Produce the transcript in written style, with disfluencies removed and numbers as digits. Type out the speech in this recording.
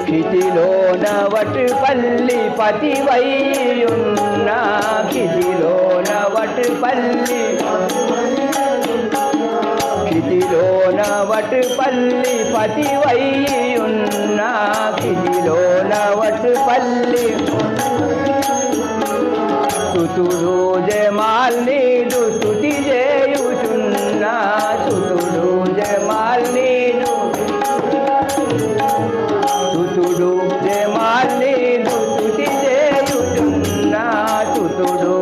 కిదిలోన వటుపల్లి పతివైయున్నా కిదిలోన వటుపల్లి కిదిలోన వటుపల్లి పతివైయున్నా కిదిలోన వటుపల్లి సుతుడు జమాల్ నీదు స్తుతి చేయుచున్నా సుతుడు జమాల్ నీదు సుతుడు జమాల్ నీదు స్తుతి చేయుచున్నా సుతుడు